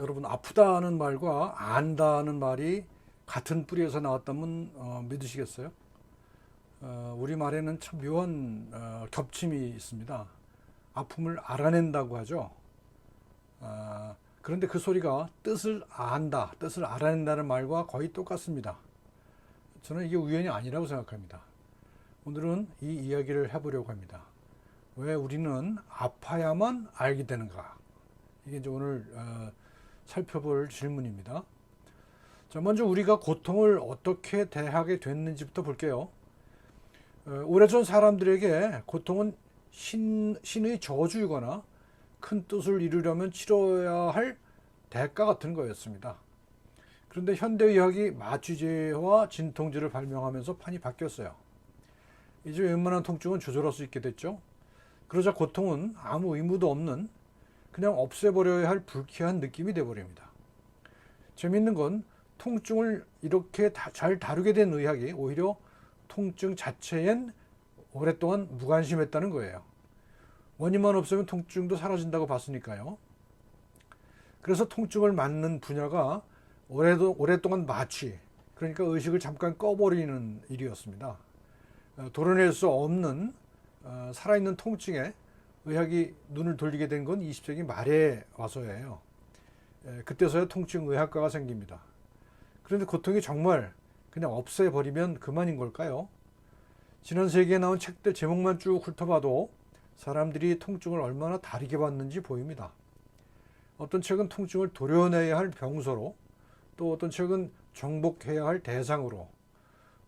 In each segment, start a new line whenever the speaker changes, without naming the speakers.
여러분 아프다는 말과 안다는 말이 같은 뿌리에서 나왔다면 믿으시겠어요? 우리말에는 참 묘한 겹침이 있습니다. 아픔을 알아낸다고 하죠. 그런데 그 소리가 뜻을 안다, 뜻을 알아낸다는 말과 거의 똑같습니다. 저는 이게 우연이 아니라고 생각합니다. 오늘은 이 이야기를 해보려고 합니다. 왜 우리는 아파야만 알게 되는가? 이게 이제 오늘 살펴볼 질문입니다. 자, 먼저 우리가 고통을 어떻게 대하게 됐는지부터 볼게요. 오래전 사람들에게 고통은 신의 저주이거나 큰 뜻을 이루려면 치러야 할 대가 같은 거였습니다. 그런데 현대의학이 마취제와 진통제를 발명하면서 판이 바뀌었어요. 이제 웬만한 통증은 조절할 수 있게 됐죠. 그러자 고통은 아무 의무도 없는 그냥 없애버려야 할 불쾌한 느낌이 돼버립니다. 재밌는 건 통증을 이렇게 잘 다루게 된 의학이 오히려 통증 자체엔 오랫동안 무관심했다는 거예요. 원인만 없으면 통증도 사라진다고 봤으니까요. 그래서 통증을 맞는 분야가 오랫동안 마취, 그러니까 의식을 잠깐 꺼버리는 일이었습니다. 도려낼 수 없는 살아있는 통증에 의학이 눈을 돌리게 된 건 20세기 말에 와서예요. 그때서야 통증의학과가 생깁니다. 그런데 고통이 정말 그냥 없애버리면 그만인 걸까요? 지난 세기에 나온 책들 제목만 쭉 훑어봐도 사람들이 통증을 얼마나 다르게 봤는지 보입니다. 어떤 책은 통증을 도려내야 할 병소로, 또 어떤 책은 정복해야 할 대상으로,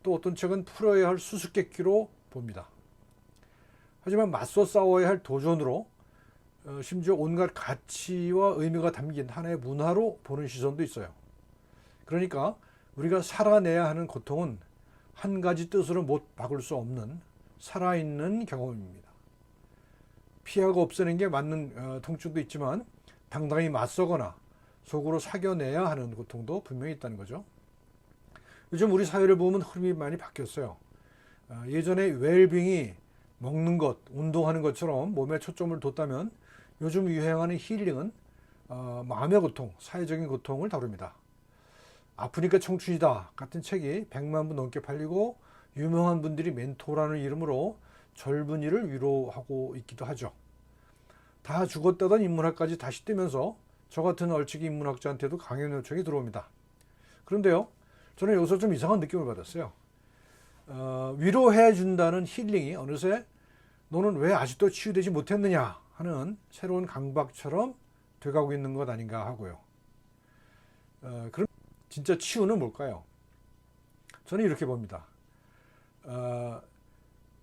또 어떤 책은 풀어야 할 수수께끼로 봅니다. 하지만 맞서 싸워야 할 도전으로, 심지어 온갖 가치와 의미가 담긴 하나의 문화로 보는 시선도 있어요. 그러니까 우리가 살아내야 하는 고통은 한 가지 뜻으로 못 바꿀 수 없는 살아있는 경험입니다. 피하고 없애는 게 맞는 통증도 있지만 당당히 맞서거나 속으로 사겨내야 하는 고통도 분명히 있다는 거죠. 요즘 우리 사회를 보면 흐름이 많이 바뀌었어요. 예전에 웰빙이 먹는 것, 운동하는 것처럼 몸에 초점을 뒀다면 요즘 유행하는 힐링은 마음의 고통, 사회적인 고통을 다룹니다. 아프니까 청춘이다 같은 책이 100만 부 넘게 팔리고 유명한 분들이 멘토라는 이름으로 젊은 이를 위로하고 있기도 하죠. 다 죽었다던 인문학까지 다시 뜨면서 저 같은 얼치기 인문학자한테도 강연 요청이 들어옵니다. 그런데요, 저는 여기서 좀 이상한 느낌을 받았어요. 위로해 준다는 힐링이 어느새 너는 왜 아직도 치유되지 못했느냐 하는 새로운 강박처럼 돼가고 있는 것 아닌가 하고요. 그럼 진짜 치유는 뭘까요? 저는 이렇게 봅니다.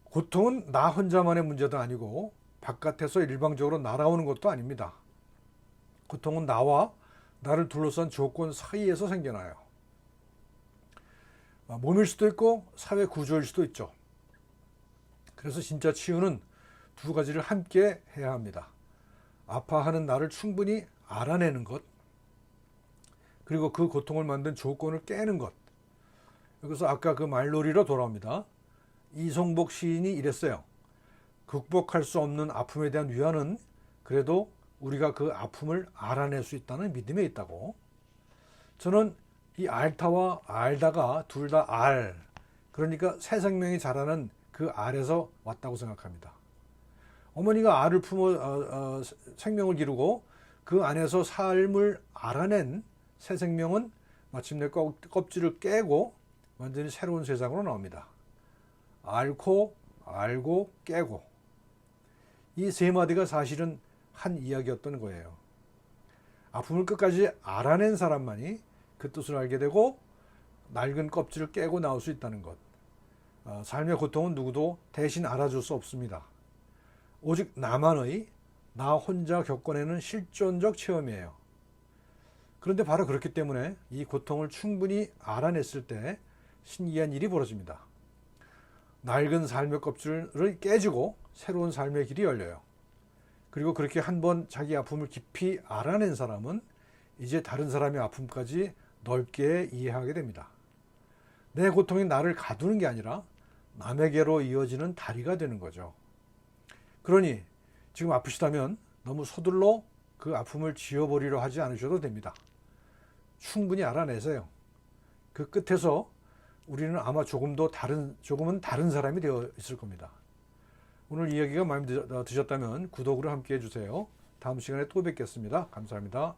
고통은 나 혼자만의 문제도 아니고 바깥에서 일방적으로 날아오는 것도 아닙니다. 고통은 나와 나를 둘러싼 조건 사이에서 생겨나요. 몸일 수도 있고 사회 구조일 수도 있죠. 그래서 진짜 치유는 두 가지를 함께 해야 합니다. 아파하는 나를 충분히 알아내는 것, 그리고 그 고통을 만든 조건을 깨는 것. 여기서 아까 그 말놀이로 돌아옵니다. 이송복 시인이 이랬어요. 극복할 수 없는 아픔에 대한 위안은 그래도 우리가 그 아픔을 알아낼 수 있다는 믿음에 있다고. 저는 이 앓다와 알다가 둘 다 알, 그러니까 새 생명이 자라는 그 알에서 왔다고 생각합니다. 어머니가 알을 품어 생명을 기르고 그 안에서 삶을 알아낸 새 생명은 마침내 껍질을 깨고 완전히 새로운 세상으로 나옵니다. 앓고 알고 깨고, 이 세 마디가 사실은 한 이야기였던 거예요. 아픔을 끝까지 알아낸 사람만이 그 뜻을 알게 되고 낡은 껍질을 깨고 나올 수 있다는 것. 삶의 고통은 누구도 대신 알아줄 수 없습니다. 오직 나만의, 나 혼자 겪어내는 실존적 체험이에요. 그런데 바로 그렇기 때문에 이 고통을 충분히 알아냈을 때 신기한 일이 벌어집니다. 낡은 삶의 껍질을 깨지고 새로운 삶의 길이 열려요. 그리고 그렇게 한번 자기 아픔을 깊이 알아낸 사람은 이제 다른 사람의 아픔까지 넓게 이해하게 됩니다. 내 고통이 나를 가두는 게 아니라 남에게로 이어지는 다리가 되는 거죠. 그러니 지금 아프시다면 너무 서둘러 그 아픔을 지워버리려 하지 않으셔도 됩니다. 충분히 알아내세요. 그 끝에서 우리는 아마 조금은 다른 사람이 되어 있을 겁니다. 오늘 이야기가 마음에 드셨다면 구독으로 함께 해주세요. 다음 시간에 또 뵙겠습니다. 감사합니다.